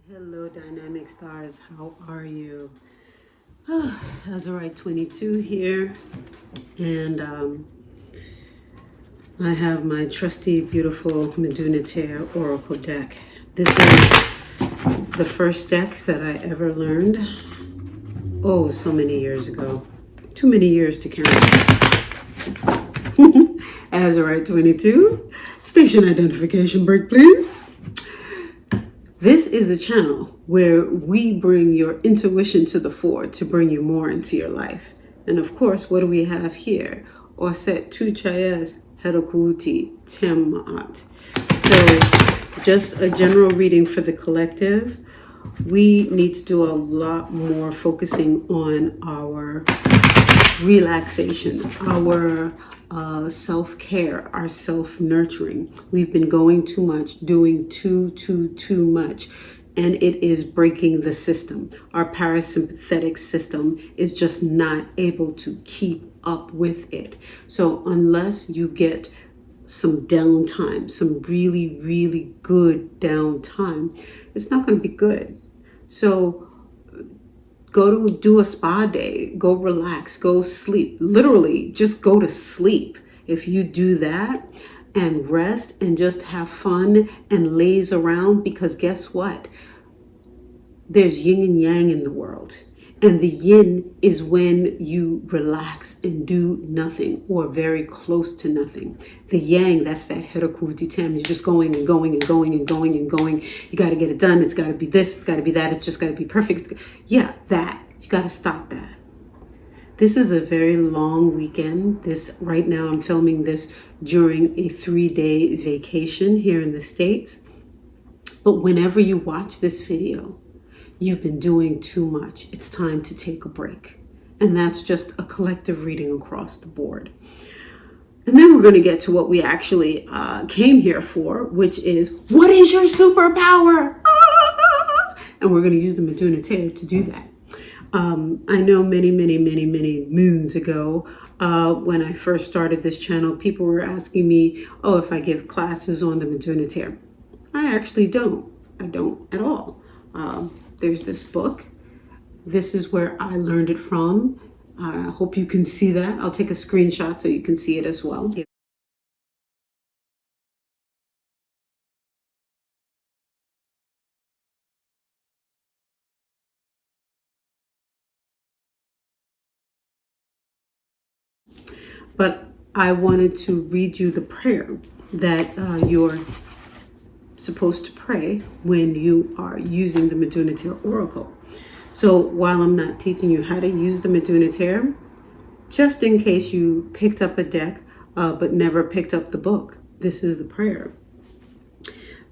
Hello, dynamic stars. How are you? Azurite 22 here, and I have my trusty, beautiful Metu Neter Oracle deck. This is the first deck that I ever learned. Oh, so many years ago. Too many years to count. Azurite 22. Station identification break, please. This is the channel where we bring your intuition to the fore to bring you more into your life. And of course, what do we have here? Oset tu chayes herokuti temmaat. So just a general reading for the collective. We need to do a lot more focusing on our relaxation, our self-care, our self-nurturing. We've been going too much, doing too much, and it is breaking the system. Our parasympathetic system is just not able to keep up with it. So unless you get some downtime, some really good downtime, it's not going to be good. So go to do a spa day, go relax, go sleep. Literally, just go to sleep. If you do that and rest and just have fun and laze around, because guess what? There's yin and yang in the world. And the yin is when you relax and do nothing or very close to nothing. The yang, that's that herakuti tem. You're just going and going and going and going and going. You got to get it done. It's got to be this. It's got to be that. It's just got to be perfect. Yeah, that. You got to stop that. This is a very long weekend. Right now I'm filming this during a 3-day vacation here in the States. But whenever you watch this video, you've been doing too much. It's time to take a break. And that's just a collective reading across the board. And then we're going to get to what we actually came here for, which is, what is your superpower? And we're going to use the Metu Neter to do that. I know many moons ago, when I first started this channel, people were asking me, if I give classes on the Metu Neter. I actually don't. I don't at all. There's this book. This is where I learned it from. I hope you can see that. I'll take a screenshot so you can see it as well. But I wanted to read you the prayer that you're supposed to pray when you are using the Metu Neter Oracle. So while I'm not teaching you how to use the Metu Neter, just in case you picked up a deck but never picked up the book, this is the prayer.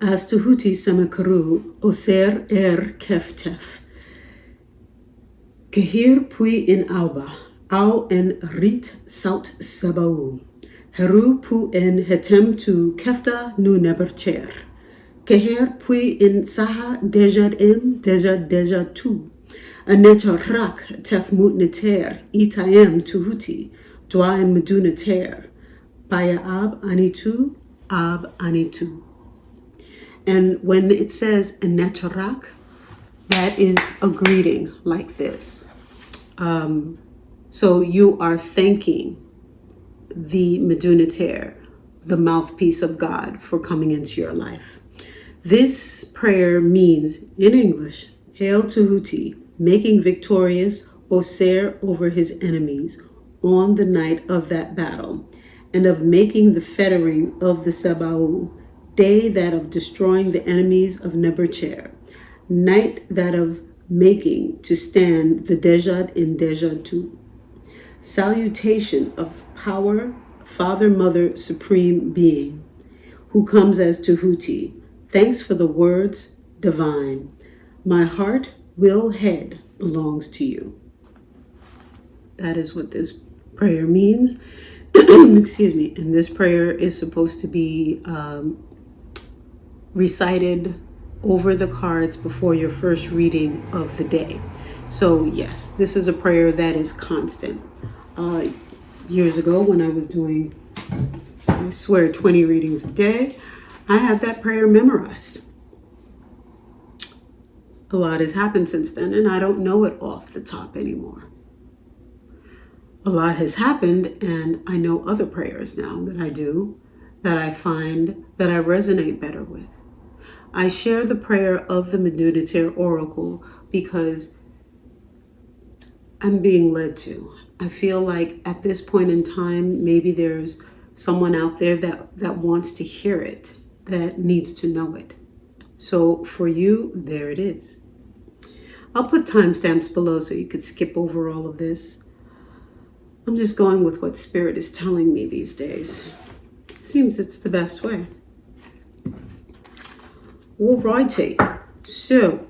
As tuhuti samakaru oser keftef. Kehir pui in alba, au en rit saut sabau. Heru pu en hetem tu kefta nu nebercher. Keher pui in saha dejad em deja tu. Anecha rak tef mut neter itayem tuhuti dwa en Metu Neter. Baya ab anitu. And when it says anecha rak, that is a greeting like this. So you are thanking the Metu Neter, the mouthpiece of God, for coming into your life. This prayer means, in English, Hail Tuhuti, making victorious Oser over his enemies on the night of that battle, and of making the fettering of the Sabau, day that of destroying the enemies of Nebercher, night that of making to stand the Dejad in Dejad tu. Salutation of power, Father, Mother, Supreme Being, who comes as Tuhuti. Thanks for the words divine. My heart, will, head belongs to you. That is what this prayer means. Excuse me. And this prayer is supposed to be recited over the cards before your first reading of the day. So yes, this is a prayer that is constant. Years ago when I was doing, I swear, 20 readings a day, I had that prayer memorized. A lot has happened since then, and I don't know it off the top anymore. A lot has happened, and I know other prayers now that I do, that I find that I resonate better with. I share the prayer of the Metu Neter Oracle because I'm being led to. I feel like at this point in time, maybe there's someone out there that wants to hear it, that needs to know it. So for you, there it is. I'll put timestamps below so you could skip over all of this. I'm just going with what Spirit is telling me these days. Seems it's the best way. Alrighty. So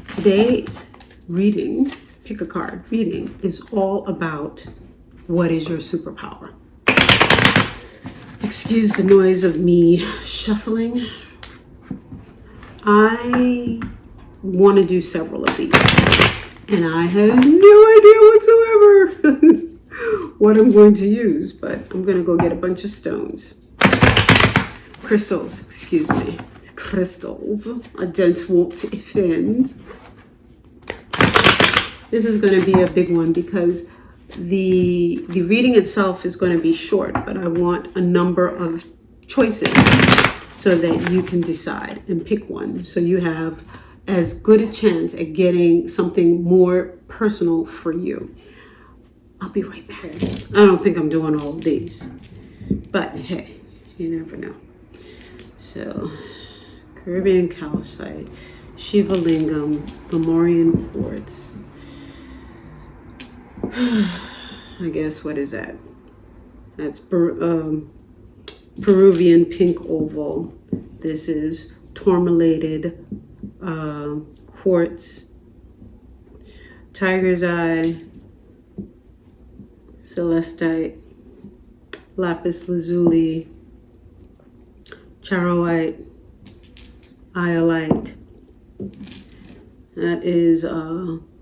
today's reading, pick a card reading, is all about what is your superpower. Excuse the noise of me shuffling. I want to do several of these, and I have no idea whatsoever what I'm going to use, but I'm going to go get a bunch of stones. Crystals, excuse me. Crystals. I don't want to offend. This is going to be a big one because the reading itself is going to be short, but I want a number of choices so that you can decide and pick one. So you have as good a chance at getting something more personal for you. I'll be right back. I don't think I'm doing all of these, but hey, you never know. So, Peruvian Calcite, Shiva Lingam, Lemurian Quartz. I guess, what is that? That's Peruvian pink Opal. This is Toumalinated Quartz, Tiger's Eye, Celestite, Lapis Lazuli, Charoite, Iolite. That is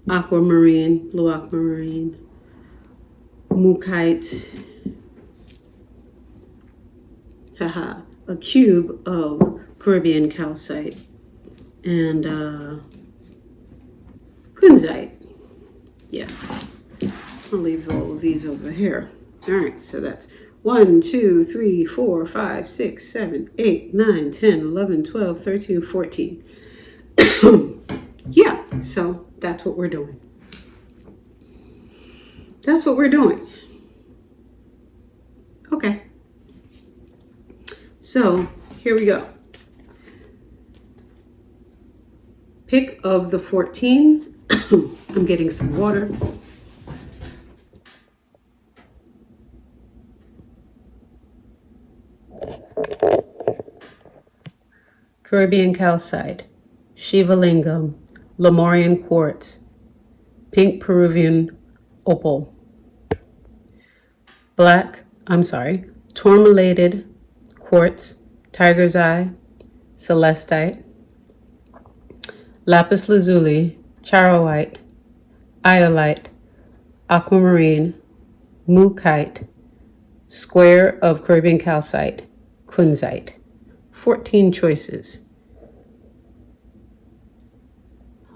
Aquamarine, blue Aquamarine, Mookaite, a cube of Caribbean Calcite, and Kunzite. Yeah, I'll leave all of these over here. All right, so that's 1, 2, 3, 4, 5, 6, 7, 8, 9, 10, 11, 12, 13, 14. Yeah, so that's what we're doing. That's what we're doing. Okay. So here we go. Pick of the 14. I'm getting some water. Caribbean Calcite, Shiva Lingam, Lemurian Quartz, pink Peruvian Opal, Toumalinated Quartz, Tiger's Eye, Celestite, Lapis Lazuli, Charoite, Iolite, Aquamarine, Mookaite, square of Caribbean Calcite, Kunzite. 14 choices.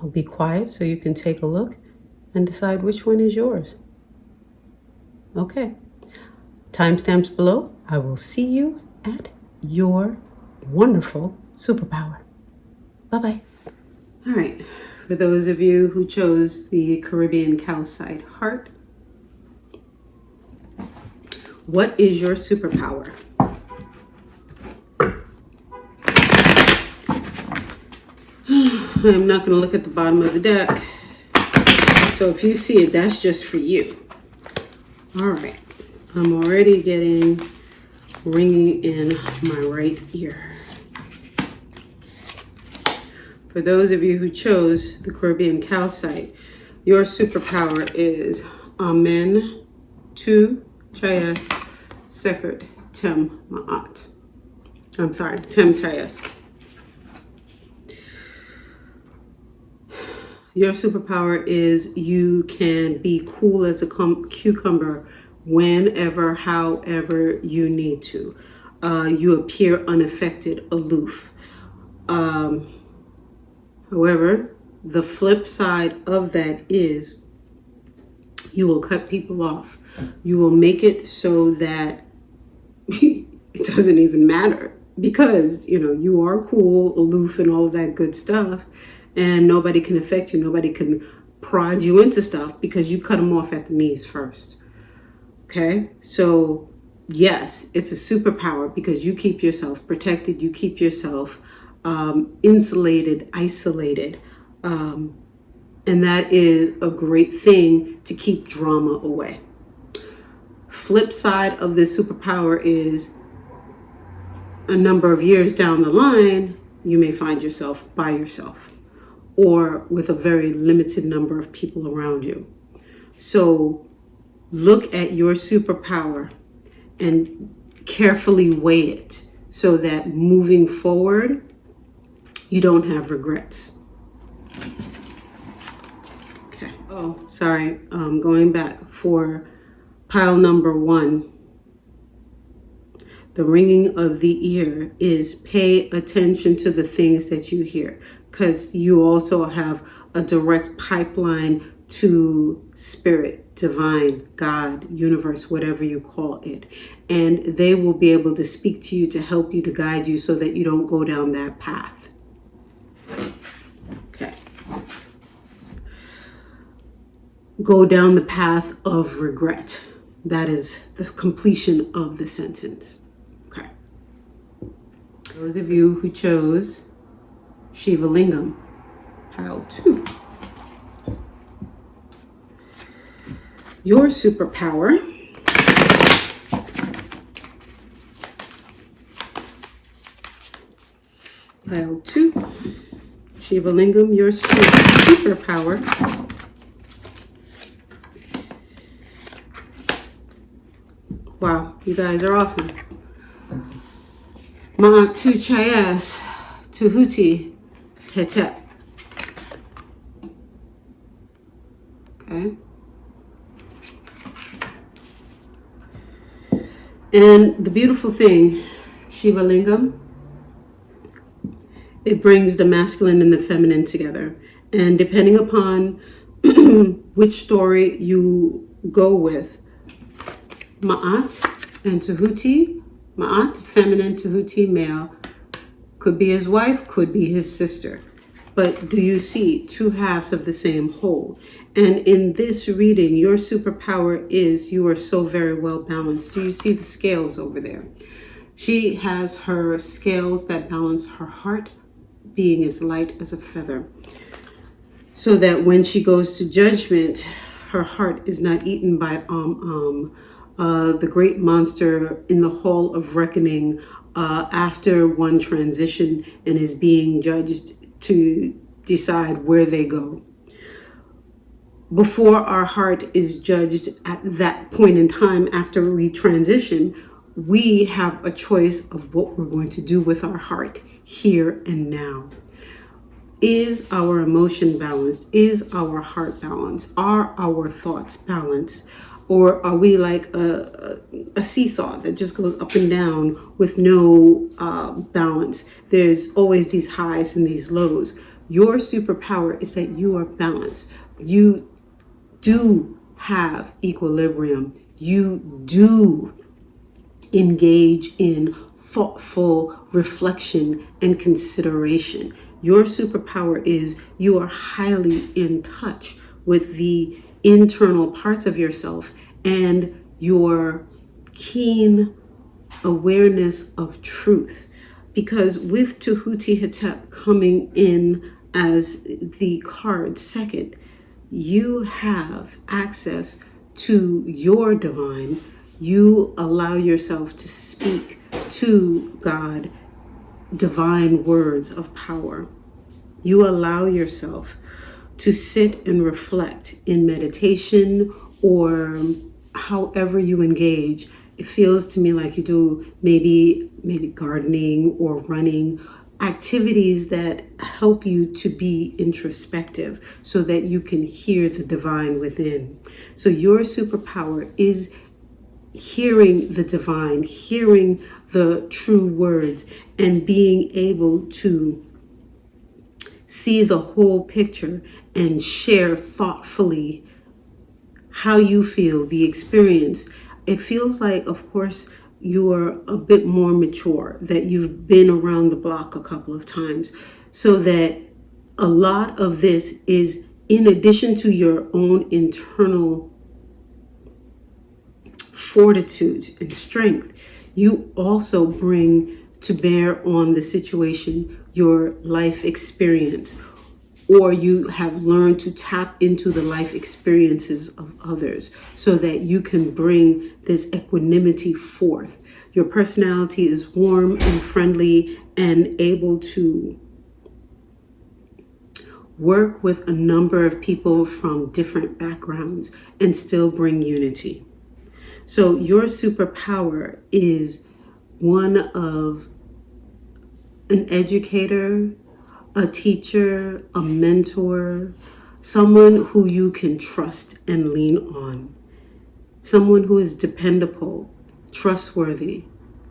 I'll be quiet so you can take a look and decide which one is yours. Okay. Timestamps below. I will see you at your wonderful superpower. Bye-bye. All right. For those of you who chose the Caribbean Calcite heart, what is your superpower? I'm not going to look at the bottom of the deck. So if you see it, that's just for you. All right. I'm already getting ringing in my right ear. For those of you who chose the Caribbean Calcite, your superpower is Amen Tu Chayes Sekert Tem Ma'at. I'm sorry, Tem Chayes. Your superpower is you can be cool as a cucumber whenever, however you need to. You appear unaffected, aloof. However, the flip side of that is you will cut people off. You will make it so that it doesn't even matter, because, you know, you are cool, aloof, and all of that good stuff, and nobody can affect you. Nobody can prod you into stuff because you cut them off at the knees first. Okay? So yes, it's a superpower because you keep yourself protected. You keep yourself insulated, isolated. And that is a great thing to keep drama away. Flip side of this superpower is a number of years down the line, you may find yourself by yourself or with a very limited number of people around you. So look at your superpower and carefully weigh it so that moving forward, you don't have regrets. Okay. Oh, sorry. Going back for pile number 1. The ringing of the ear is pay attention to the things that you hear, because you also have a direct pipeline to spirit, divine, God, universe, whatever you call it. And they will be able to speak to you to help you, to guide you so that you don't go down that path. Okay. Go down the path of regret. That is the completion of the sentence. Okay. Those of you who chose Shiva Lingam, pile 2. Your superpower pile 2. Shiva Lingam, your superpower. Wow, you guys are awesome. Metu Neter. Okay. And the beautiful thing, Shiva Lingam, it brings the masculine and the feminine together. And depending upon which story you go with, Ma'at and Tahuti, Ma'at, feminine, Tahuti, male, could be his wife, could be his sister. But do you see 2 halves of the same whole? And in this reading, your superpower is you are so very well balanced. Do you see the scales over there? She has her scales that balance her heart, being as light as a feather, so that when she goes to judgment, her heart is not eaten by the great monster in the hall of reckoning after one transition and is being judged to decide where they go. Before our heart is judged at that point in time after we transition, we have a choice of what we're going to do with our heart here and now. Is our emotion balanced? Is our heart balanced? Are our thoughts balanced? Or are we like a seesaw that just goes up and down with no balance? There's always these highs and these lows. Your superpower is that you are balanced. You do have equilibrium. You do engage in thoughtful reflection and consideration. Your superpower is you are highly in touch with the internal parts of yourself and your keen awareness of truth. Because with Tahuti Hetep coming in as the card second, you have access to your divine. You allow yourself to speak to God divine words of power. You allow yourself to sit and reflect in meditation or however you engage. It feels to me like you do maybe gardening or running, activities that help you to be introspective so that you can hear the divine within. So your superpower is hearing the divine, hearing the true words, and being able to see the whole picture and share thoughtfully how you feel, the experience. It feels like, of course, you are a bit more mature, that you've been around the block a couple of times, so that a lot of this is in addition to your own internal fortitude and strength. You also bring to bear on the situation your life experience, or you have learned to tap into the life experiences of others so that you can bring this equanimity forth. Your personality is warm and friendly and able to work with a number of people from different backgrounds and still bring unity. So your superpower is one of an educator, a teacher, a mentor, someone who you can trust and lean on, someone who is dependable, trustworthy,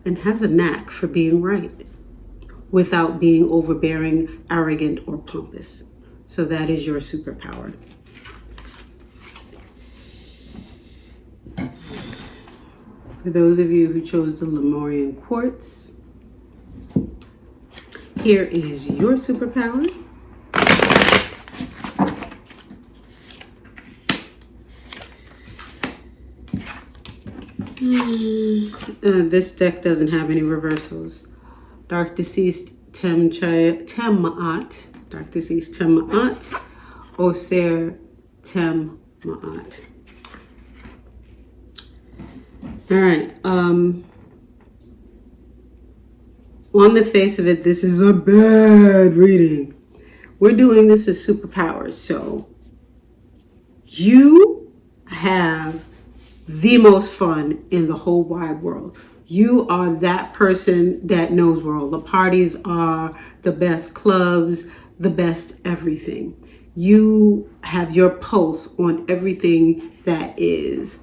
and has a knack for being right without being overbearing, arrogant, or pompous. So that is your superpower. For those of you who chose the Lemurian Quartz, here is your superpower. This deck doesn't have any reversals. Dark Deceased Tem-Ma'at, Dark Deceased Tem-Ma'at, Oser Tem-Ma'at. All right. On the face of it, this is a bad reading. We're doing this as superpowers. So you have the most fun in the whole wide world. You are that person that knows where all the parties are, the best clubs, the best everything. You have your pulse on everything that is,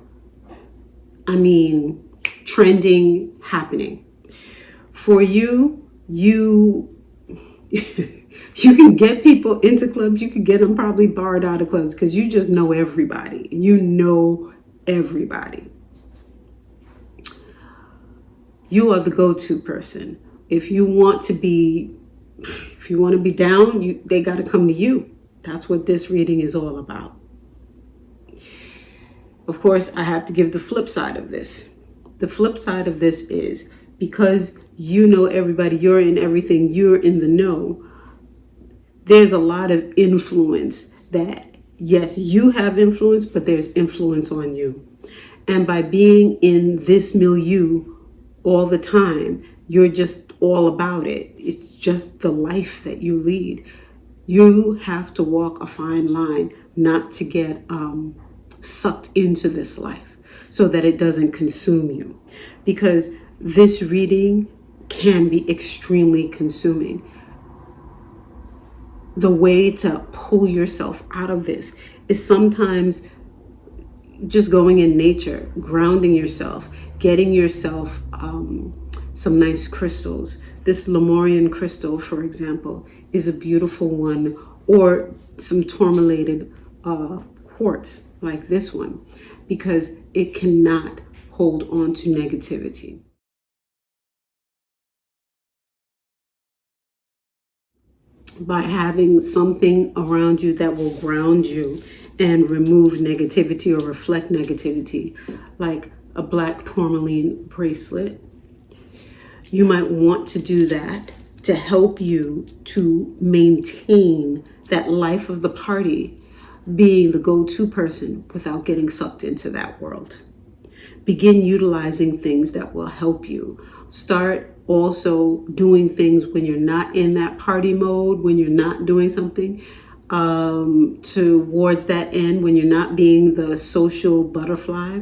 trending, happening. For you, you can get people into clubs. You can get them probably barred out of clubs because you just know everybody. You know everybody. You are the go-to person. If you want to be down, they got to come to you. That's what this reading is all about. Of course, I have to give the flip side of this. The flip side of this is, because you know everybody, you're in everything, you're in the know, there's a lot of influence that, yes, you have influence, but there's influence on you. And by being in this milieu all the time, you're just all about it. It's just the life that you lead. You have to walk a fine line not to get sucked into this life so that it doesn't consume you. Because this reading can be extremely consuming. The way to pull yourself out of this is sometimes just going in nature, grounding yourself, getting yourself some nice crystals. This Lemurian crystal, for example, is a beautiful one, or some tourmalated quartz like this one, because it cannot hold on to negativity. By having something around you that will ground you and remove negativity or reflect negativity, like a black tourmaline bracelet, you might want to do that to help you to maintain that life of the party, being the go-to person without getting sucked into that world. Begin utilizing things that will help you. Start also doing things when you're not in that party mode, when you're not doing something towards that end, when you're not being the social butterfly,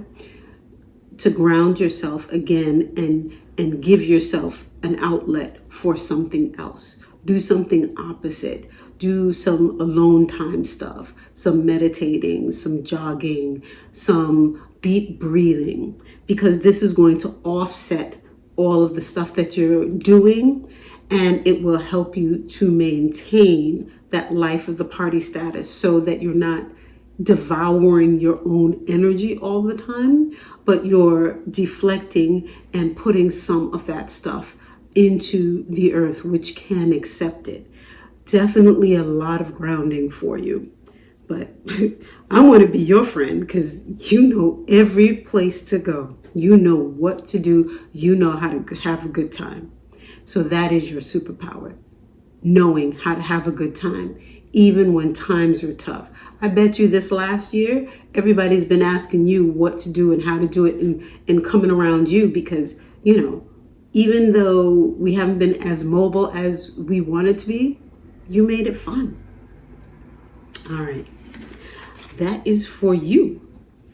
to ground yourself again and give yourself an outlet for something else. Do something opposite. Do some alone time stuff, some meditating, some jogging, some deep breathing, because this is going to offset all of the stuff that you're doing, and it will help you to maintain that life of the party status so that you're not devouring your own energy all the time, but you're deflecting and putting some of that stuff into the earth, which can accept it. Definitely a lot of grounding for you. But I want to be your friend because you know every place to go. You know what to do. You know how to have a good time. So that is your superpower. Knowing how to have a good time, even when times are tough. I bet you this last year, everybody's been asking you what to do and how to do it and coming around you because, you know, even though we haven't been as mobile as we wanted to be, you made it fun. All right. That is for you,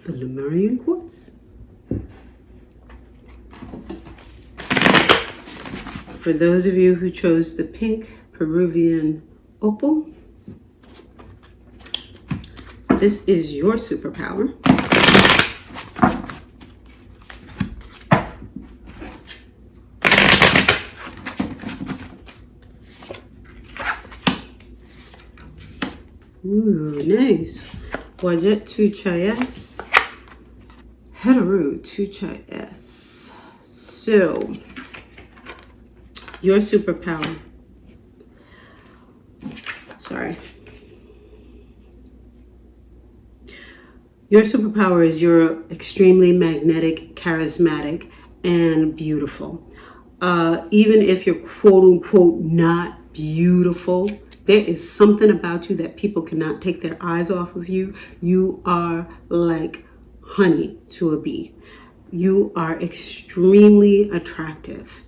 the Lemurian Quartz. For those of you who chose the pink Peruvian Opal, this is your superpower. Ooh, nice. Wajet tu chayes. Heteru tu chayes. So, your superpower. Sorry. Your superpower is you're extremely magnetic, charismatic, and beautiful. Even if you're quote unquote not beautiful, there is something about you that people cannot take their eyes off of you. You are like honey to a bee. You are extremely attractive.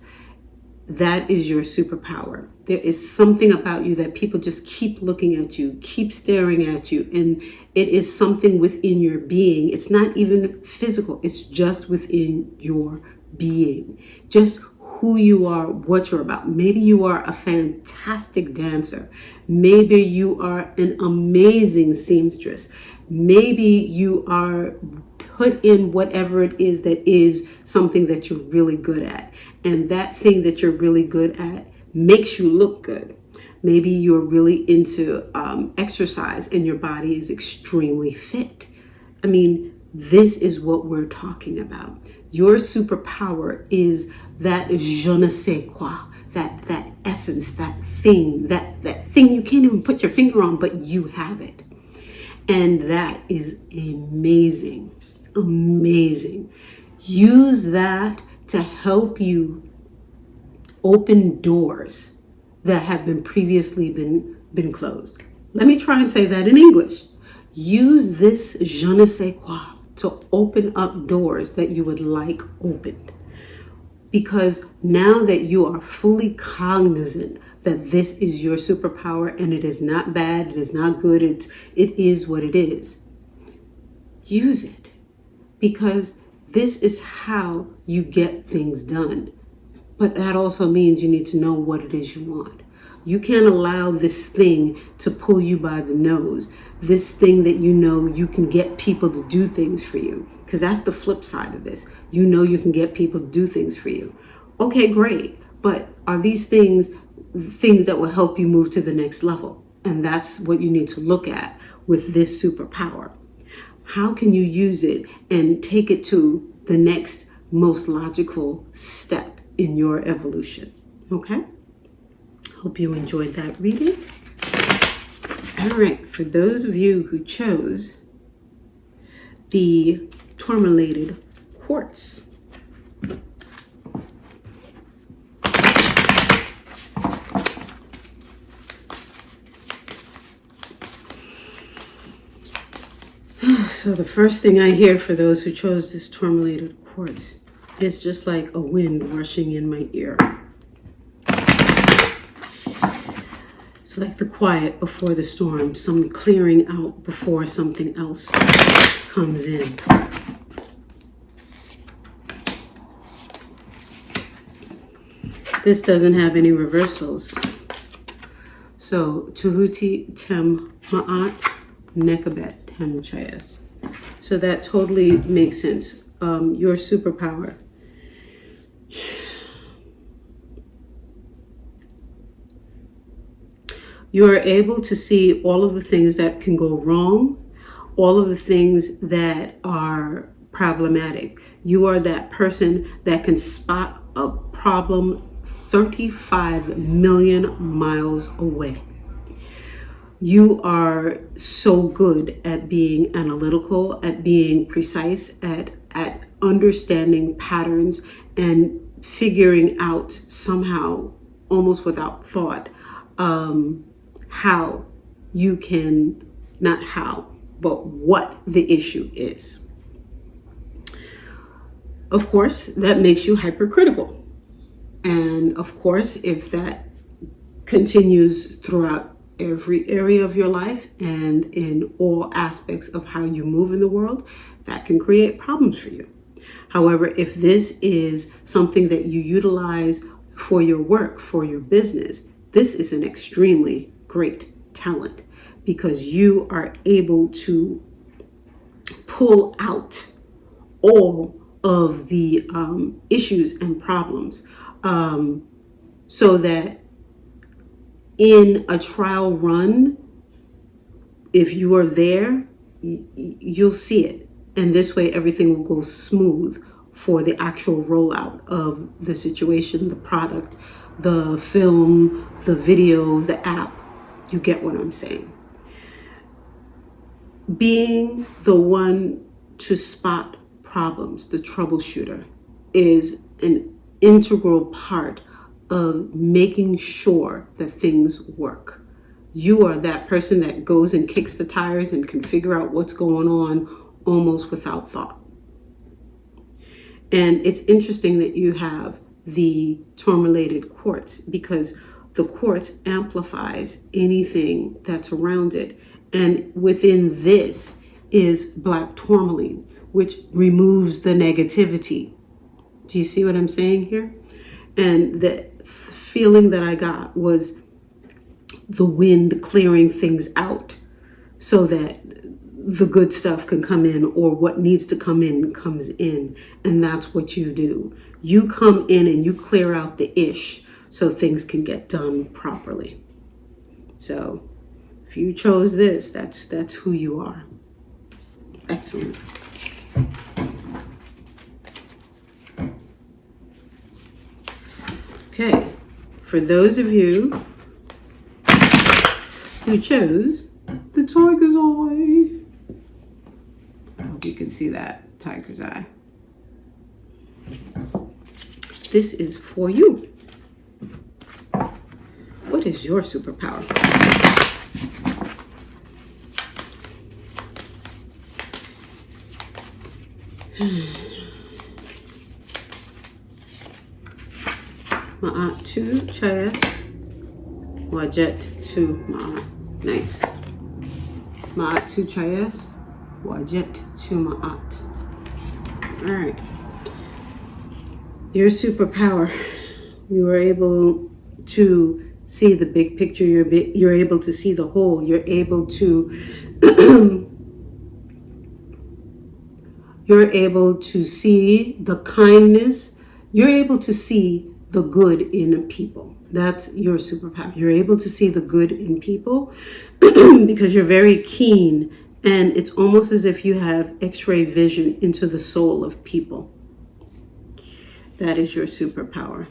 That is your superpower. There is something about you that people just keep looking at you, keep staring at you, and it is something within your being. It's not even physical. It's just within your being. Just who you are, what you're about. Maybe you are a fantastic dancer. Maybe you are an amazing seamstress. Maybe you are put in whatever it is that is something that you're really good at. And that thing that you're really good at makes you look good. Maybe you're really into exercise and your body is extremely fit. I mean, this is what we're talking about. Your superpower is that je ne sais quoi, that essence, that thing you can't even put your finger on, but you have it. And that is amazing, amazing. Use that to help you open doors that have been previously been closed. Let me try and say that in English. Use this je ne sais quoi to open up doors that you would like opened. Because now that you are fully cognizant that this is your superpower and it is not bad, it is not good, it is what it is. Use it. Because this is how you get things done. But that also means you need to know what it is you want. You can't allow this thing to pull you by the nose. This thing that you know you can get people to do things for you. Because that's the flip side of this. You know you can get people to do things for you. Okay, great. But are these things that will help you move to the next level? And that's what you need to look at with this superpower. How can you use it and take it to the next most logical step in your evolution? Okay? Hope you enjoyed that reading. All right, for those of you who chose the Toumalinated Quartz, so the first thing I hear for those who chose this Toumalinated Quartz is just like a wind rushing in my ear. It's like the quiet before the storm, some clearing out before something else comes in. This doesn't have any reversals. So, Tuhuti Tem Ma'at Nekabet Tem Chayas. So that totally makes sense. Your superpower. You are able to see all of the things that can go wrong, all of the things that are problematic. You are that person that can spot a problem 35 million miles away. You are so good at being analytical, at being precise, at understanding patterns and figuring out somehow, almost without thought, how you can, not how, but what the issue is. Of course, that makes you hypercritical. And of course, if that continues throughout every area of your life and in all aspects of how you move in the world, that can create problems for you. However, if this is something that you utilize for your work, for your business, this is an extremely great talent because you are able to pull out all of the issues and problems so that in a trial run, if you are there, you'll see it. And this way, everything will go smooth for the actual rollout of the situation, the product, the film, the video, the app. You get what I'm saying. Being the one to spot problems, the troubleshooter, is an integral part of making sure that things work. You are that person that goes and kicks the tires and can figure out what's going on almost without thought. And it's interesting that you have the Toumalinated Quartz because the quartz amplifies anything that's around it. And within this is black tourmaline, which removes the negativity. Do you see what I'm saying here? And the feeling that I got was the wind clearing things out so that the good stuff can come in, or what needs to come in comes in. And that's what you do. You come in and you clear out the ish so things can get done properly. So if you chose this, that's who you are. Excellent. Okay, for those of you who chose the tiger's eye, I hope you can see that tiger's eye. This is for you. What is your superpower? Ma'at tu chayas wajet tu ma'at. Nice. Ma'at tu chayas wajet tu ma'at. All right. Your superpower. You are able to see the big picture. You're able to see the whole. You're able to you're able to see the kindness. You're able to see the good in people. That's your superpower. You're able to see the good in people because you're very keen, and it's almost as if you have X-ray vision into the soul of people. That is your superpower.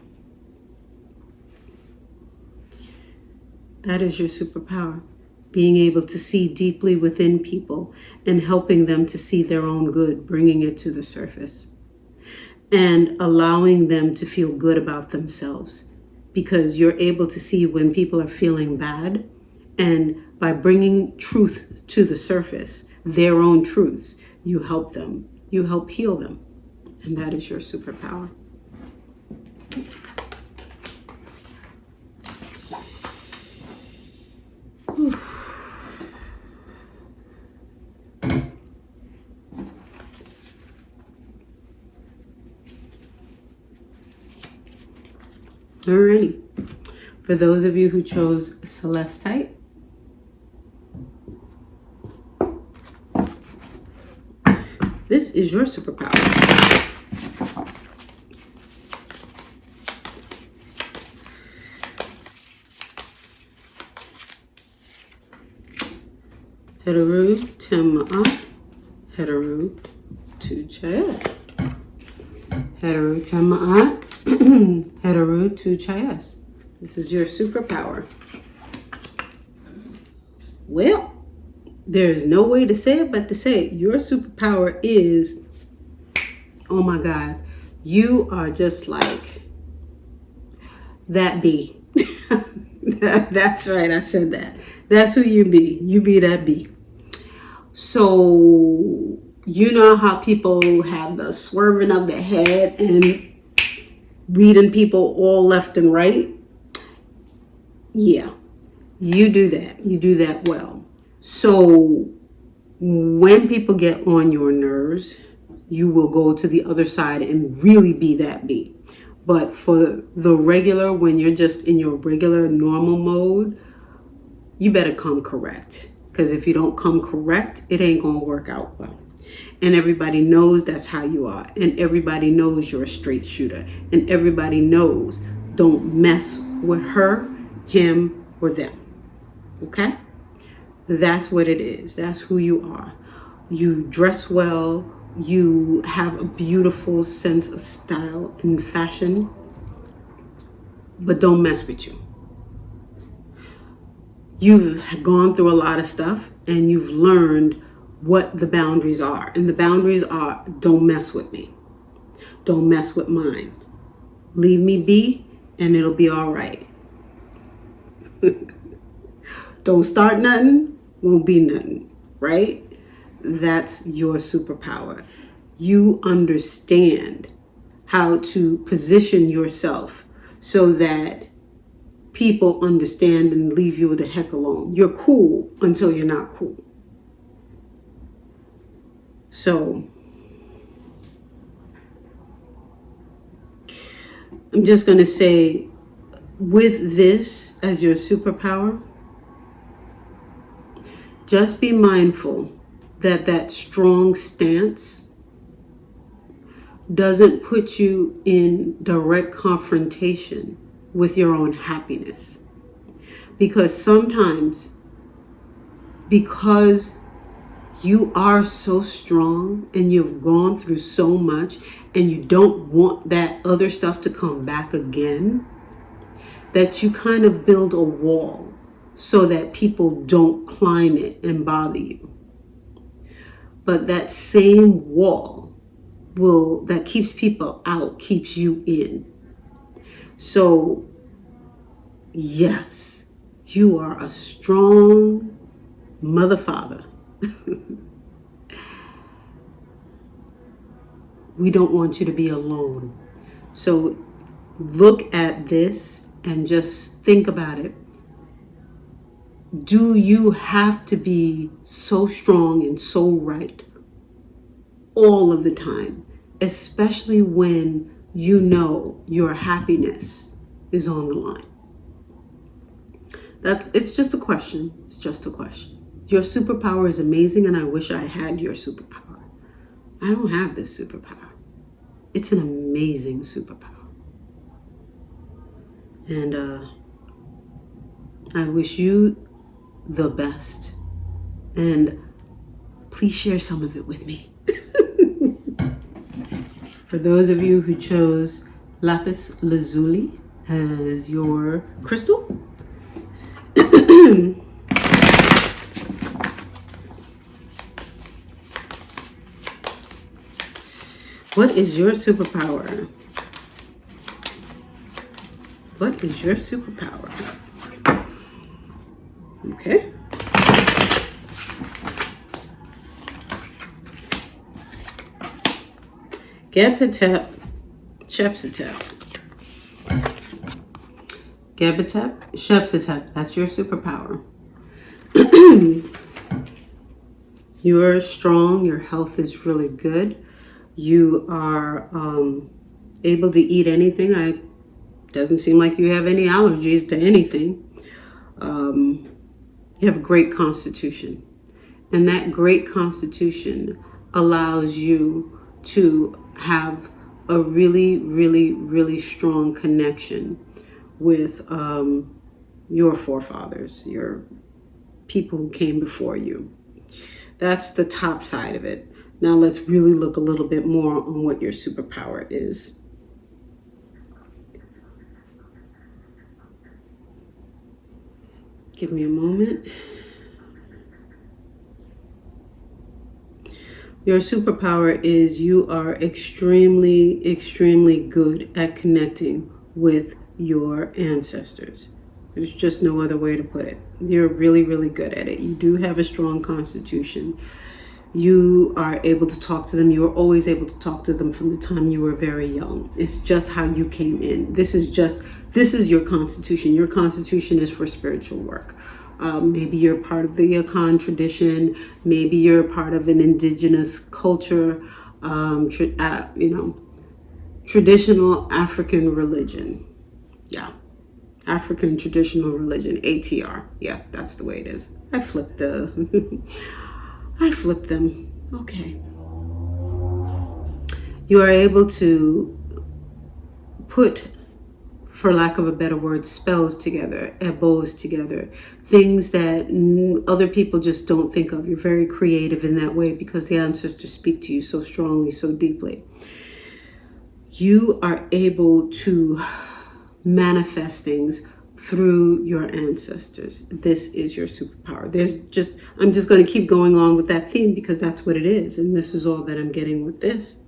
That is your superpower. Being able to see deeply within people and helping them to see their own good, bringing it to the surface. And allowing them to feel good about themselves, because you're able to see when people are feeling bad, and by bringing truth to the surface, their own truths, you help them, you help heal them, and that is your superpower. Whew. Alrighty. For those of you who chose Celestite, this is your superpower. Heteru Tema'at, Heteru Tuchayas. Heteru Tema'at, Heteru Tuchayas. This is your superpower. Well, there's no way to say it but to say it. Your superpower is, oh my God, you are just like that bee. That's right, I said that. That's who you be. You be that bee. So, you know how people have the swerving of the head and reading people all left and right? Yeah, you do that. You do that well. So when people get on your nerves, you will go to the other side and really be that bee. But for the regular, when you're just in your regular normal mode, you better come correct. Because if you don't come correct, it ain't going to work out well. And everybody knows that's how you are. And everybody knows you're a straight shooter. And everybody knows don't mess with her, him, or them. Okay? That's what it is. That's who you are. You dress well. You have a beautiful sense of style and fashion. But don't mess with you. You've gone through a lot of stuff and you've learned what the boundaries are. And the boundaries are, don't mess with me. Don't mess with mine. Leave me be and it'll be all right. Don't start nothing, won't be nothing, right? That's your superpower. You understand how to position yourself so that people understand and leave you the heck alone. You're cool until you're not cool. So I'm just going to say, with this as your superpower, just be mindful that that strong stance doesn't put you in direct confrontation with your own happiness. Because sometimes, because you are so strong and you've gone through so much and you don't want that other stuff to come back again, that you kind of build a wall so that people don't climb it and bother you. But that same wall that keeps people out, keeps you in. So, yes, you are a strong mother father. We don't want you to be alone. So look at this and just think about it. Do you have to be so strong and so right all of the time, especially when you know your happiness is on the line? It's just a question. It's just a question. Your superpower is amazing, and I wish I had your superpower. I don't have this superpower. It's an amazing superpower. And I wish you the best. And please share some of it with me. For those of you who chose Lapis Lazuli as your crystal, what is your superpower? What is your superpower? Okay. Gabitep, Shepsitep. Gabitep, Shepsitep. That's your superpower. You're strong. Your health is really good. You are able to eat anything. Doesn't seem like you have any allergies to anything. You have a great constitution. And that great constitution allows you to have a really, really, really strong connection with your forefathers, your people who came before you. That's the top side of it. Now let's really look a little bit more on what your superpower is. Give me a moment. Your superpower is you are extremely, extremely good at connecting with your ancestors. There's just no other way to put it. You're really, really good at it. You do have a strong constitution. You are able to talk to them. You were always able to talk to them from the time you were very young. It's just how you came in. This is your constitution. Your constitution is for spiritual work. Maybe you're part of the Akan tradition. Maybe you're part of an indigenous culture, traditional African religion. Yeah. African traditional religion, ATR. Yeah, that's the way it is. I flipped them. Okay. You are able to put, for lack of a better word, spells together, ebos together, things that other people just don't think of. You're very creative in that way because the ancestors speak to you so strongly, so deeply. You are able to manifest things through your ancestors. This is your superpower. I'm just going to keep going on with that theme because that's what it is. And this is all that I'm getting with this.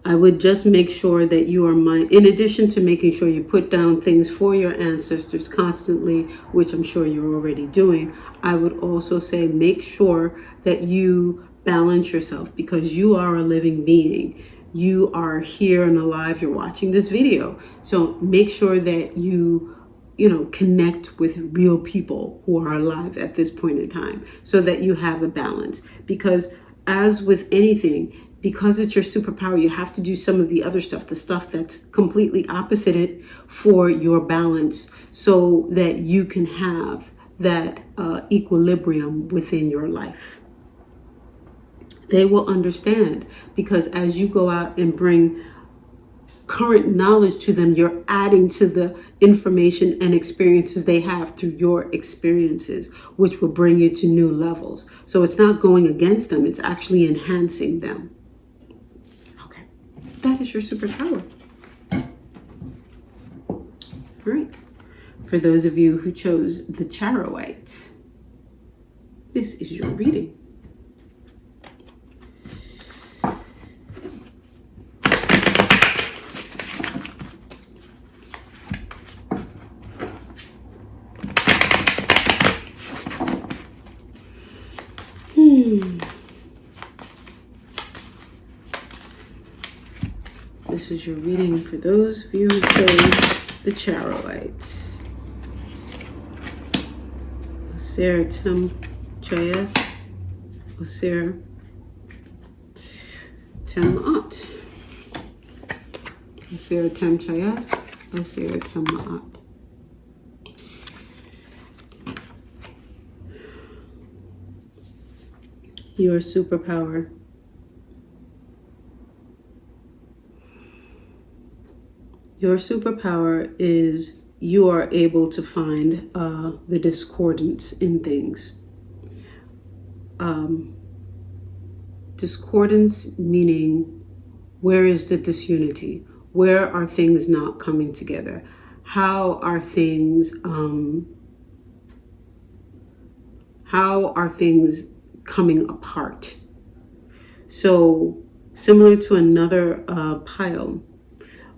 I would just make sure that you are in addition to making sure you put down things for your ancestors constantly, which I'm sure you're already doing, I would also say make sure that you balance yourself because you are a living being. You are here and alive. You're watching this video. So make sure that you connect with real people who are alive at this point in time so that you have a balance. Because as with anything, because it's your superpower, you have to do some of the other stuff, the stuff that's completely opposite it for your balance so that you can have that equilibrium within your life. They will understand because as you go out and bring current knowledge to them, you're adding to the information and experiences they have through your experiences, which will bring you to new levels. So it's not going against them, it's actually enhancing them. Okay, that is your superpower. All right. For those of you who chose the Charoite, this is your reading. This is your reading for those of you who chose the Charoite. Osir Tem Chayes, Osir Tem-At. Osir Tem Chayes, Osir Tem-At. Your superpower. Your superpower is you are able to find the discordance in things. Discordance meaning where is the disunity? Where are things not coming together? How are things coming apart? So similar to another pile,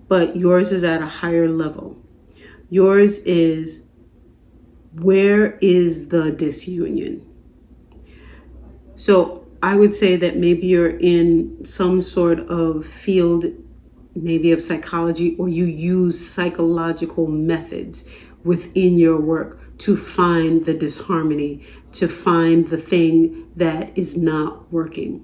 but yours is at a higher level. Yours is where is the disunion? So I would say that maybe you're in some sort of field, maybe of psychology, or you use psychological methods within your work to find the disharmony, to find the thing that is not working.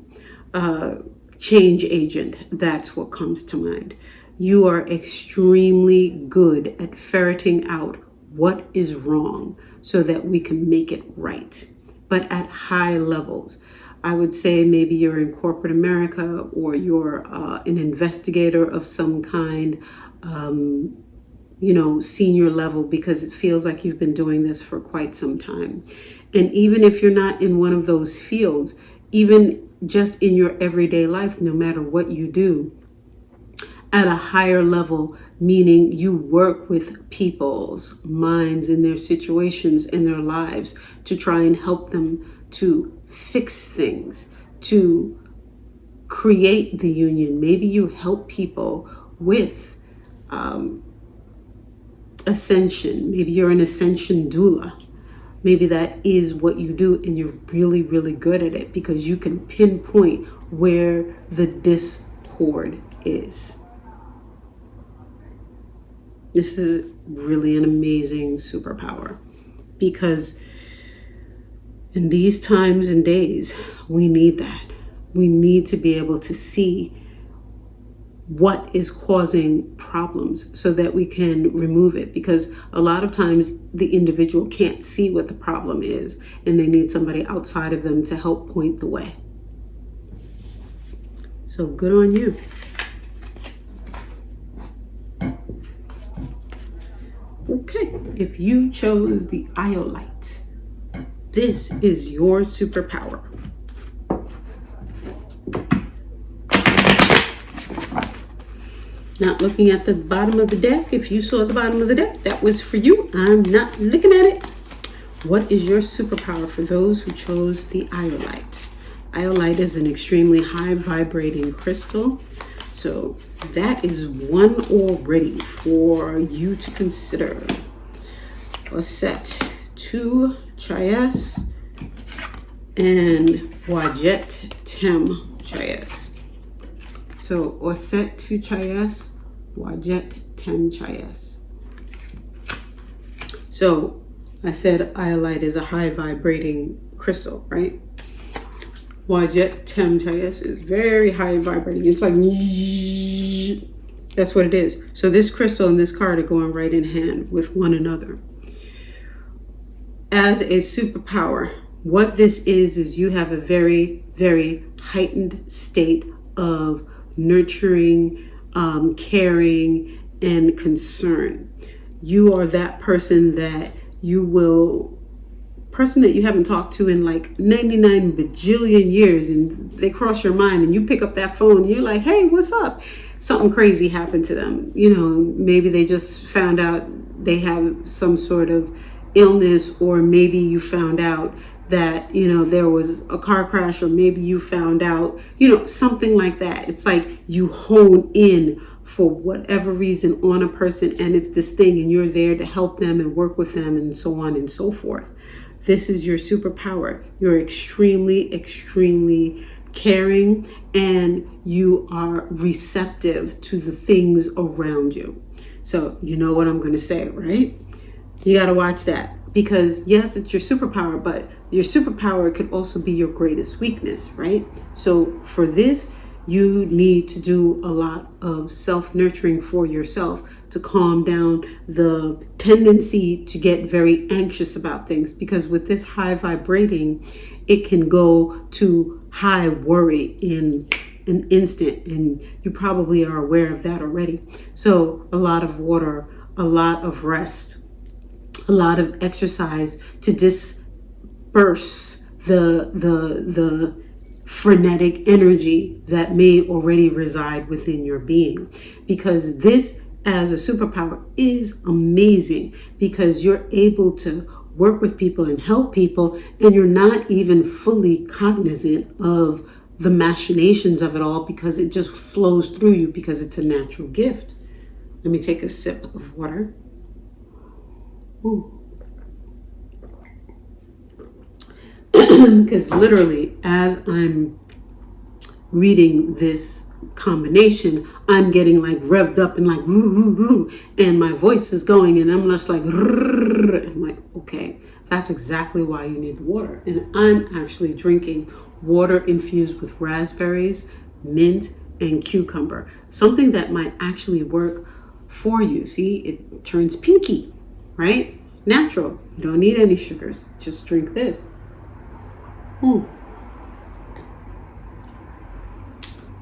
Change agent, that's what comes to mind. You are extremely good at ferreting out what is wrong so that we can make it right, but at high levels. I would say maybe you're in corporate America or you're an investigator of some kind, senior level, because it feels like you've been doing this for quite some time. And even if you're not in one of those fields, even just in your everyday life, no matter what you do, at a higher level, meaning you work with people's minds and their situations and their lives to try and help them to fix things, to create the union. Maybe you help people with ascension. Maybe you're an ascension doula. Maybe that is what you do, and you're really, really good at it because you can pinpoint where the discord is. This is really an amazing superpower, because in these times and days, we need that. We need to be able to see what is causing problems so that we can remove it, because a lot of times the individual can't see what the problem is and they need somebody outside of them to help point the way. So good on you. Okay, if you chose the Iolite, this is your superpower. Not looking at the bottom of the deck. If you saw the bottom of the deck, that was for you. I'm not looking at it. What is your superpower for those who chose the Iolite? Iolite is an extremely high vibrating crystal. So that is one already for you to consider. A set 2 Chayes and Wajet Tem Chayes. So Oset 2 Chayes, Wajet Tem Chayes. So I said Iolite is a high vibrating crystal, right? Wajet Tem Chayes is very high vibrating. It's like, that's what it is. So this crystal and this card are going right in hand with one another. As a superpower, what this is you have a very, very heightened state of nurturing, caring, and concern. You are that person that you haven't talked to in like 99 bajillion years, and they cross your mind and you pick up that phone and you're like, hey, what's up? Something crazy happened to them. Maybe they just found out they have some sort of illness, or maybe you found out that, there was a car crash, or maybe you found out, something like that. It's like you hone in for whatever reason on a person, and it's this thing, and you're there to help them and work with them and so on and so forth. This is your superpower. You're extremely, extremely caring, and you are receptive to the things around you. So you know what I'm going to say, right? You got to watch that, because yes, it's your superpower, but your superpower could also be your greatest weakness, right? So for this, you need to do a lot of self-nurturing for yourself to calm down the tendency to get very anxious about things, because with this high vibrating, it can go to high worry in an instant, and you probably are aware of that already. So a lot of water, a lot of rest, a lot of exercise to disperse the frenetic energy that may already reside within your being. Because this as a superpower is amazing, because you're able to work with people and help people, and you're not even fully cognizant of the machinations of it all, because it just flows through you, because it's a natural gift. Let me take a sip of water. Because literally, as I'm reading this combination, I'm getting like revved up and like and my voice is going, and I'm just like I'm like, okay, that's exactly why you need the water. And I'm actually drinking water infused with raspberries, mint, and cucumber, something that might actually work for you. See, it turns pinky, right? Natural. You don't need any sugars. Just drink this.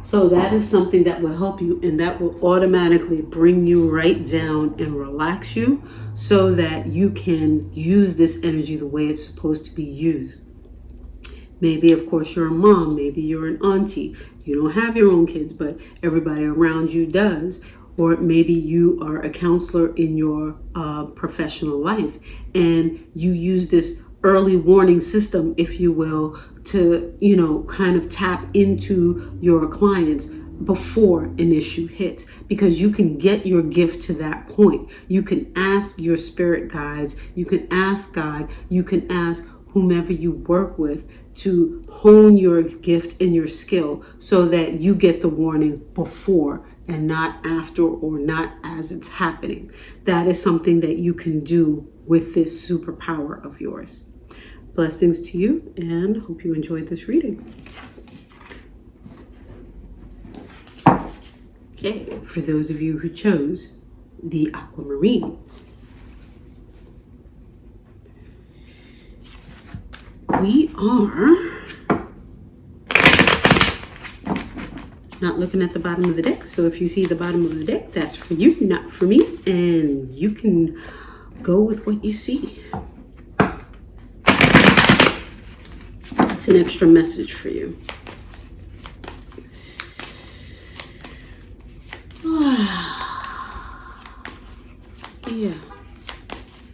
So that is something that will help you, and that will automatically bring you right down and relax you so that you can use this energy the way it's supposed to be used. Maybe, of course, you're a mom. Maybe you're an auntie. You don't have your own kids, but everybody around you does. Or maybe you are a counselor in your professional life, and you use this early warning system, if you will, to, kind of tap into your clients before an issue hits, because you can get your gift to that point. You can ask your spirit guides, you can ask God, you can ask whomever you work with to hone your gift and your skill so that you get the warning before and not after, or not as it's happening. That is something that you can do with this superpower of yours. Blessings to you, and hope you enjoyed this reading. Okay, for those of you who chose the Aquamarine, we are not looking at the bottom of the deck. So if you see the bottom of the deck, that's for you, not for me. And you can go with what you see. It's an extra message for you. Yeah.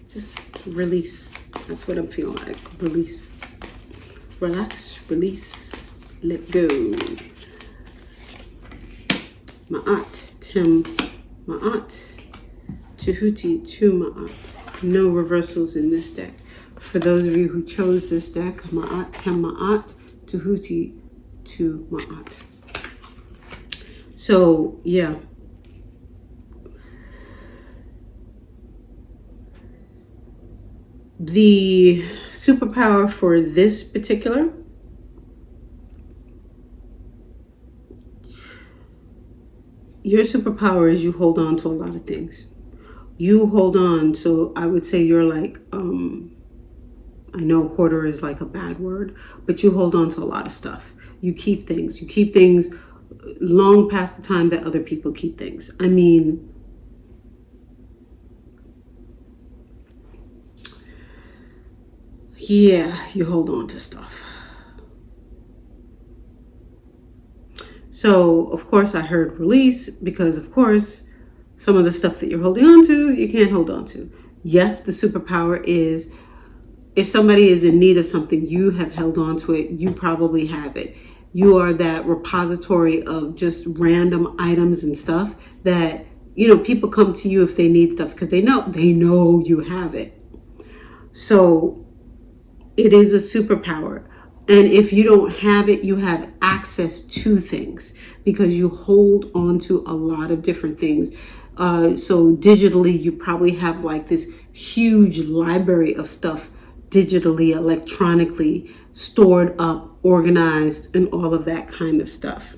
Just release. That's what I'm feeling like. Release. Relax. Release. Let go. Ma'at. Tim. Ma'at. Tuhuti. Tu Ma'at. No reversals in this deck. For those of you who chose this deck, Ma'at. Tim Ma'at. Tuhuti. Tu Ma'at. So, yeah. The superpower for this particular, your superpower is you hold on to a lot of things. You hold on, so I would say you're like, I know hoarder is like a bad word, but you hold on to a lot of stuff. You keep things. You keep things long past the time that other people keep things. I mean, yeah, you hold on to stuff. So, of course, I heard release, because, of course, some of the stuff that you're holding on to, you can't hold on to. Yes, the superpower is if somebody is in need of something, you have held on to it, you probably have it. You are that repository of just random items and stuff that, people come to you if they need stuff because they know you have it. So it is a superpower. And if you don't have it, you have access to things because you hold on to a lot of different things. So digitally, you probably have like this huge library of stuff digitally, electronically, stored up, organized, and all of that kind of stuff.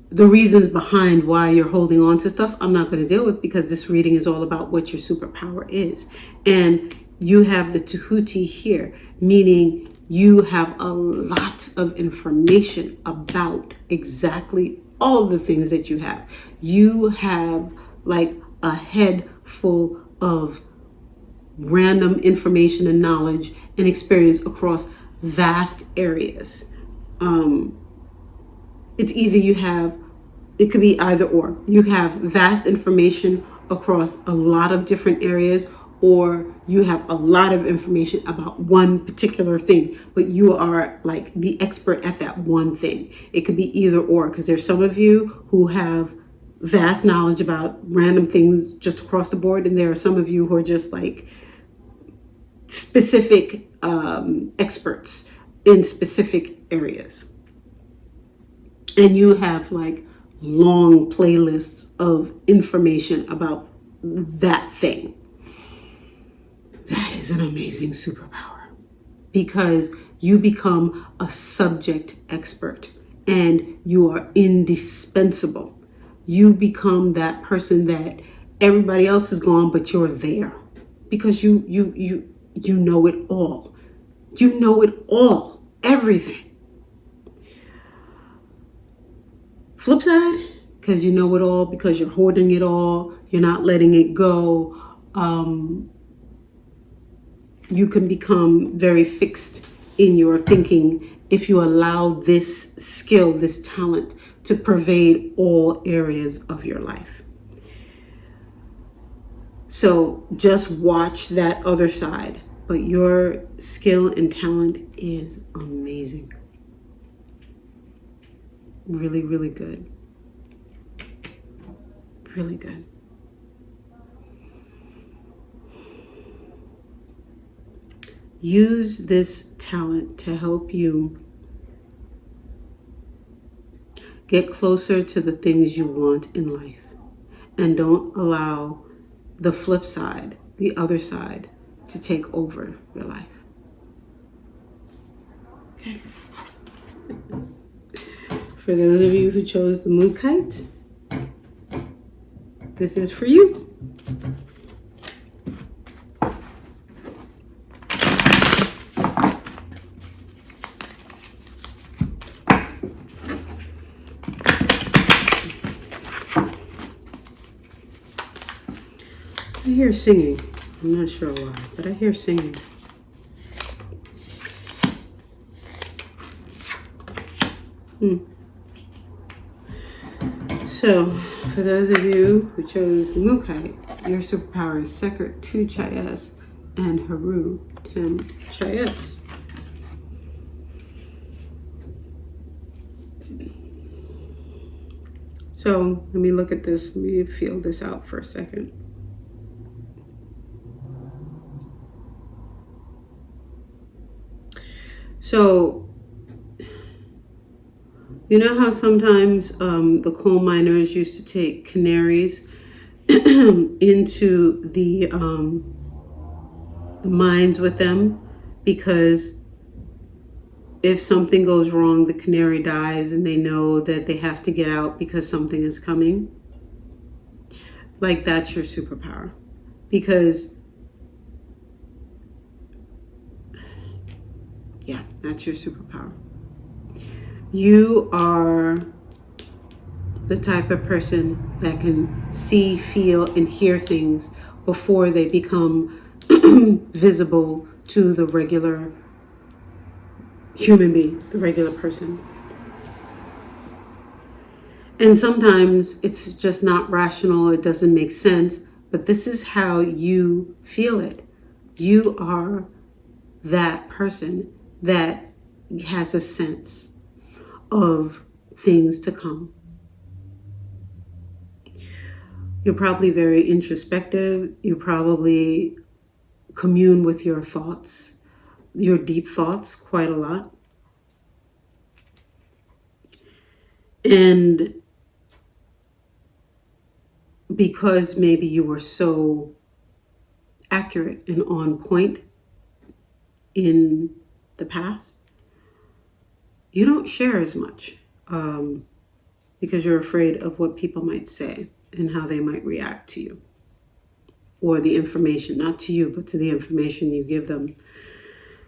The reasons behind why you're holding on to stuff, I'm not going to deal with, because this reading is all about what your superpower is. And you have the Tahuti here, meaning you have a lot of information about exactly all of the things that you have. You have like a head full of random information and knowledge and experience across vast areas. It's either it could be either or. You have vast information across a lot of different areas, or you have a lot of information about one particular thing, but you are like the expert at that one thing. It could be either or, because there's some of you who have vast knowledge about random things just across the board, and there are some of you who are just like specific experts in specific areas. And you have like long playlists of information about that thing. That is an amazing superpower, because you become a subject expert and you are indispensable. You become that person that everybody else is gone, but you're there because you know it all. You know it all, everything. flip side, because you know it all, because you're hoarding it all, you're not letting it go, you can become very fixed in your thinking if you allow this skill, this talent, to pervade all areas of your life. So just watch that other side. But your skill and talent is amazing. Really, really good. Really good. Use this talent to help you get closer to the things you want in life. And don't allow the flip side, the other side, to take over your life. Okay. For those of you who chose the Mookaite, this is for you. I hear singing. I'm not sure why, but I hear singing. So, for those of you who chose the Mookaite, your superpower is Sekert 2 Chayes and Haru 10 Chayes. So, let me look at this. Let me feel this out for a second. So, you know how sometimes the coal miners used to take canaries into the mines with them, because if something goes wrong, the canary dies and they know that they have to get out because something is coming? Like, that's your superpower. Because yeah, that's your superpower. You are the type of person that can see, feel, and hear things before they become visible to the regular human being, the regular person. And sometimes it's just not rational, it doesn't make sense, but this is how you feel it. You are that person that has a sense of things to come. You're probably very introspective. You probably commune with your thoughts, your deep thoughts, quite a lot. And because maybe you were so accurate and on point in the past, you don't share as much because you're afraid of what people might say and how they might react to you, or the information, not to you, but to the information you give them.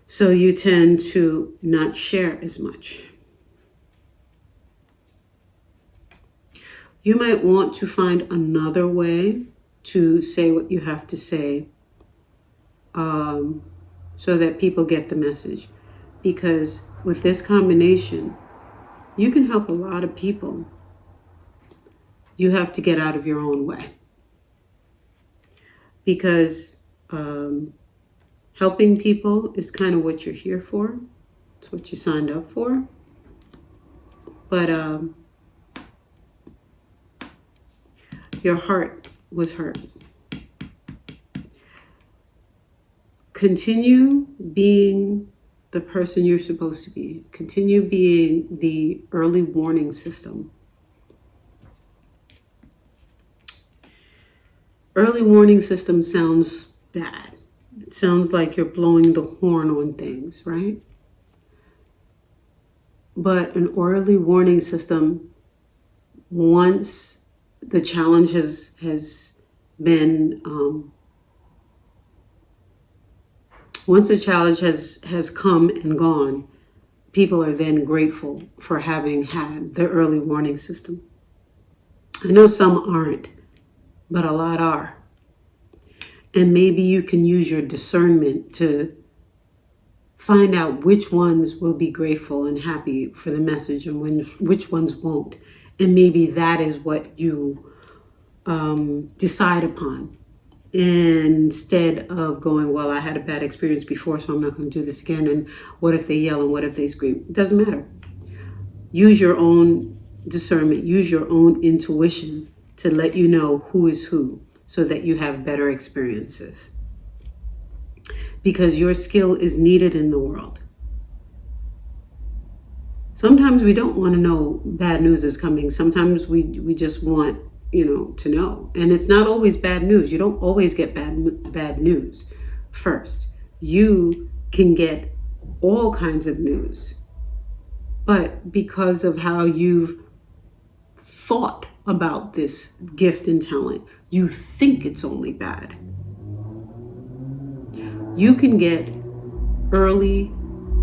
So you tend to not share as much. You might want to find another way to say what you have to say so that people get the message. Because with this combination, you can help a lot of people. You have to get out of your own way. Because helping people is kind of what you're here for. It's what you signed up for. But your heart was hurt. Continue being the person you're supposed to be. Continue being the early warning system. Early warning system sounds bad. It sounds like you're blowing the horn on things, right? But an early warning system, once the challenge has been once a challenge has come and gone, people are then grateful for having had the early warning system. I know some aren't, but a lot are. And maybe you can use your discernment to find out which ones will be grateful and happy for the message and which ones won't. And maybe that is what you decide upon, instead of going, well, I had a bad experience before, so I'm not going to do this again. And what if they yell and what if they scream? It doesn't matter. Use your own discernment, use your own intuition to let you know who is who so that you have better experiences. Because your skill is needed in the world. Sometimes we don't want to know bad news is coming. Sometimes we just want, to know. And it's not always bad news. You don't always get bad news first. You can get all kinds of news. But because of how you've thought about this gift and talent, you think it's only bad. You can get early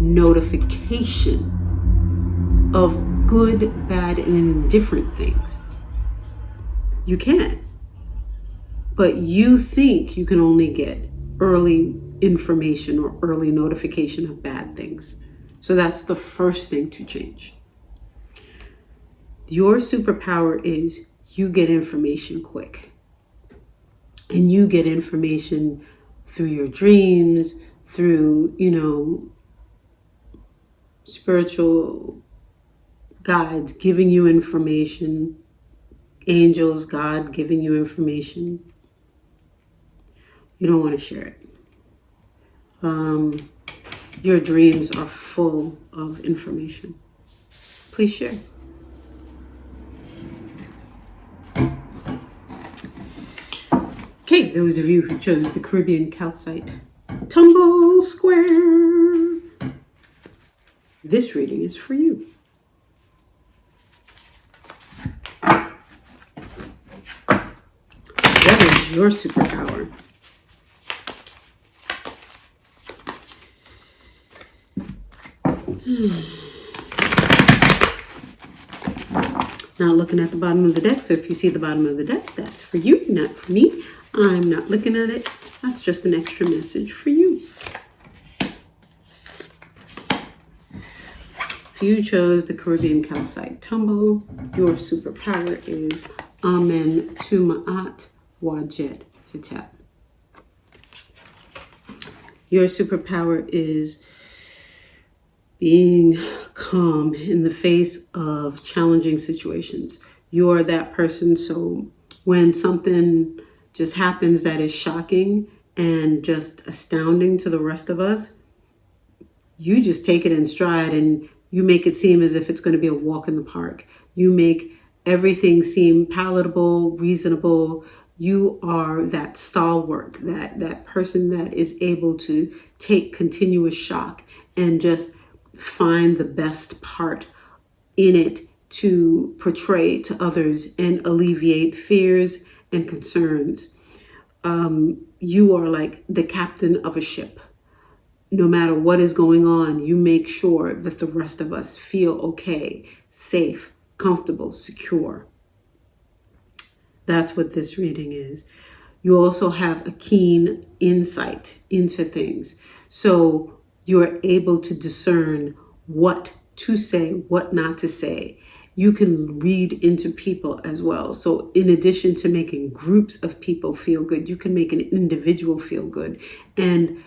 notification of good, bad, and indifferent things. You can. But you think you can only get early information or early notification of bad things. So that's the first thing to change. Your superpower is you get information quick. And you get information through your dreams, through, spiritual guides giving you information, angels, God giving you information. You don't want to share it. Your dreams are full of information. Please share. Okay, those of you who chose the Caribbean Calcite Tumble Square, this reading is for you. What is your superpower? Now looking at the bottom of the deck, so if you see the bottom of the deck, that's for you, not for me. I'm not looking at it. That's just an extra message for you. If you chose the Caribbean Calcite Tumble, your superpower is Amen Tumaat Wajet Hitep. Your superpower is being calm in the face of challenging situations. You're that person, so when something just happens that is shocking and just astounding to the rest of us, you just take it in stride and you make it seem as if it's going to be a walk in the park. You make everything seem palatable, reasonable. You are that stalwart, that person that is able to take continuous shock and just find the best part in it to portray to others and alleviate fears and concerns. You are like the captain of a ship. No matter what is going on, you make sure that the rest of us feel okay, safe, comfortable, secure. That's what this reading is. You also have a keen insight into things. So you're able to discern what to say, what not to say. You can read into people as well. So in addition to making groups of people feel good, you can make an individual feel good and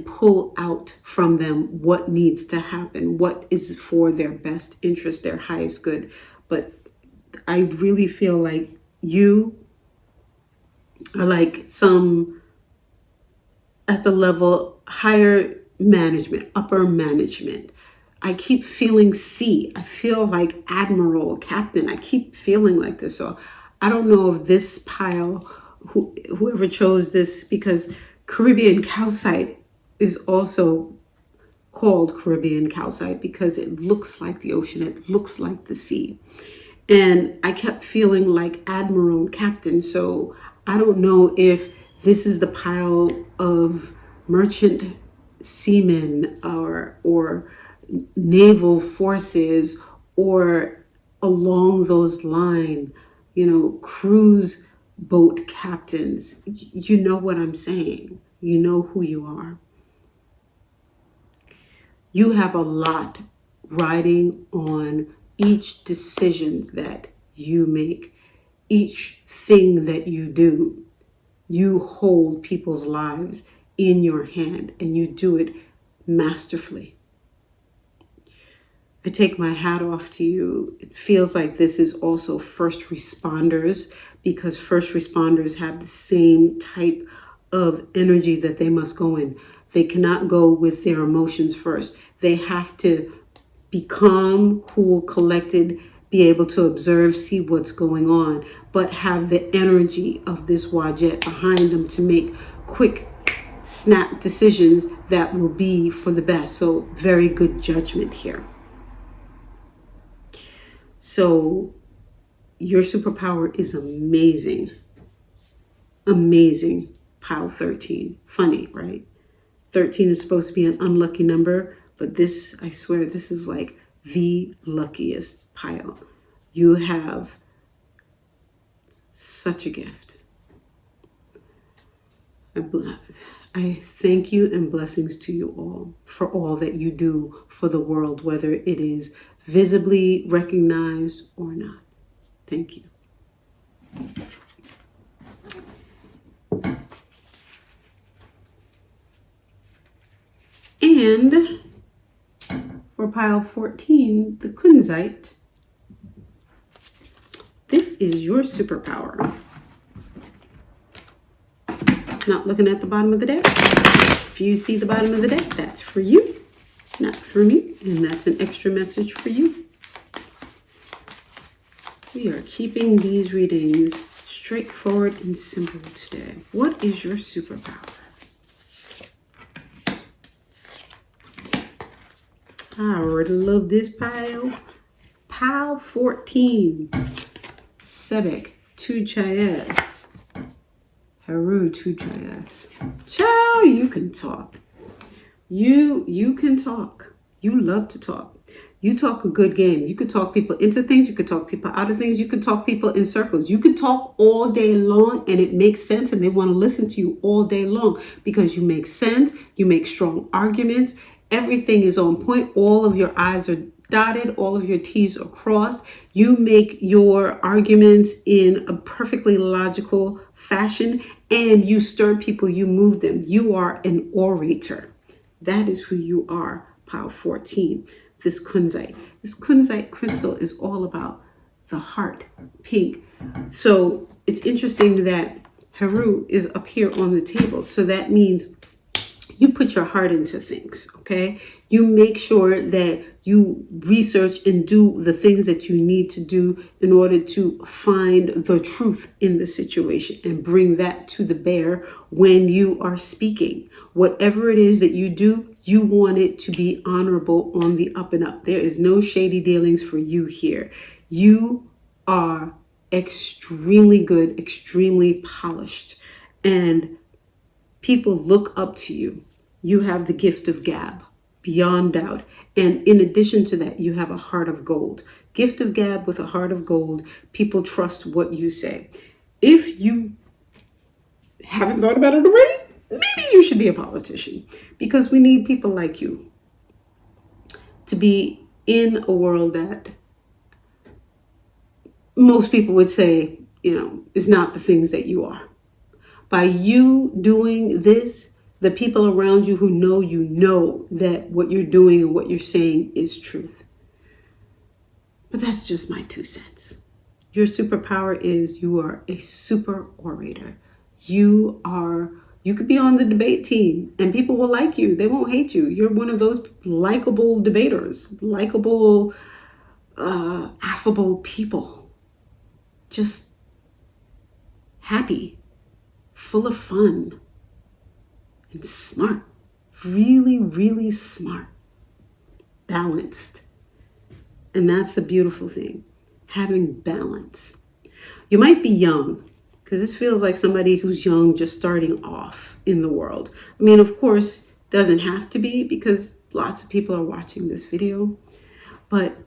pull out from them what needs to happen, what is for their best interest, their highest good. But I really feel like you are like some at the level higher management, upper management. I keep feeling C. I feel like admiral, captain. I keep feeling like this. So I don't know if this pile, whoever chose this, because Caribbean Calcite is also called Caribbean Calcite because it looks like the ocean. It looks like the sea. And I kept feeling like admiral, captain. So I don't know if this is the pile of merchant seamen or naval forces or along those lines. cruise boat captains. You know what I'm saying. You know who you are. You have a lot riding on each decision that you make, each thing that you do. You hold people's lives in your hand and you do it masterfully. I take my hat off to you. It feels like this is also first responders, because first responders have the same type of energy that they must go in. They cannot go with their emotions first. They have to be calm, cool, collected, be able to observe, see what's going on, but have the energy of this Wajet behind them to make quick, snap decisions that will be for the best. So very good judgment here. So your superpower is amazing. Amazing. Pile 13. Funny, right? 13 is supposed to be an unlucky number, but this, I swear, this is like the luckiest pile. You have such a gift. I thank you and blessings to you all for all that you do for the world, whether it is visibly recognized or not. Thank you. And for pile 14, the Kunzite, this is your superpower. Not looking at the bottom of the deck. If you see the bottom of the deck, that's for you, not for me. And that's an extra message for you. We are keeping these readings straightforward and simple today. What is your superpower? I already love this pile. Pile 14. Sebek, 2 Chayes. Haru, 2 Chayes. Child, you can talk. You can talk. You love to talk. You talk a good game. You could talk people into things. You could talk people out of things. You could talk people in circles. You could talk all day long and it makes sense and they want to listen to you all day long because you make sense. You make strong arguments. Everything is on point. All of your I's are dotted. All of your T's are crossed. You make your arguments in a perfectly logical fashion and you stir people. You move them. You are an orator. That is who you are, pile 14. This Kunzite. This Kunzite crystal is all about the heart, pink. So it's interesting that Haru is up here on the table. So that means you put your heart into things, okay? You make sure that you research and do the things that you need to do in order to find the truth in the situation and bring that to the bear when you are speaking. Whatever it is that you do, you want it to be honorable on the up and up. There is no shady dealings for you here. You are extremely good, extremely polished, and people look up to you. You have the gift of gab, beyond doubt. And in addition to that, you have a heart of gold. Gift of gab with a heart of gold. People trust what you say. If you haven't thought about it already, maybe you should be a politician, because we need people like you to be in a world that most people would say, is not the things that you are. By you doing this, the people around you who know that what you're doing and what you're saying is truth. But that's just my 2 cents. Your superpower is you are a super orator. You could be on the debate team and people will like you. They won't hate you. You're one of those likable debaters, likable, affable people. Just happy, full of fun. And smart, really, really smart, balanced. And that's the beautiful thing, having balance. You might be young, because this feels like somebody who's young, just starting off in the world. I mean, of course, doesn't have to be, because lots of people are watching this video. But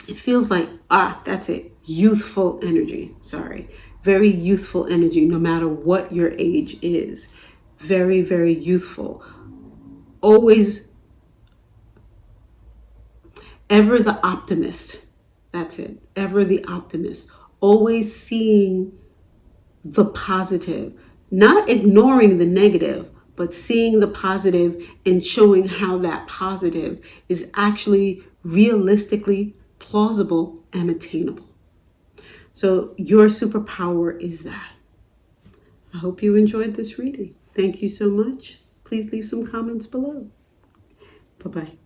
it feels like, that's it, youthful energy. Sorry. Very youthful energy, no matter what your age is. Very, very youthful. Always, ever the optimist. That's it. Ever the optimist. Always seeing the positive. Not ignoring the negative, but seeing the positive and showing how that positive is actually realistically plausible and attainable. So your superpower is that. I hope you enjoyed this reading. Thank you so much. Please leave some comments below. Bye-bye.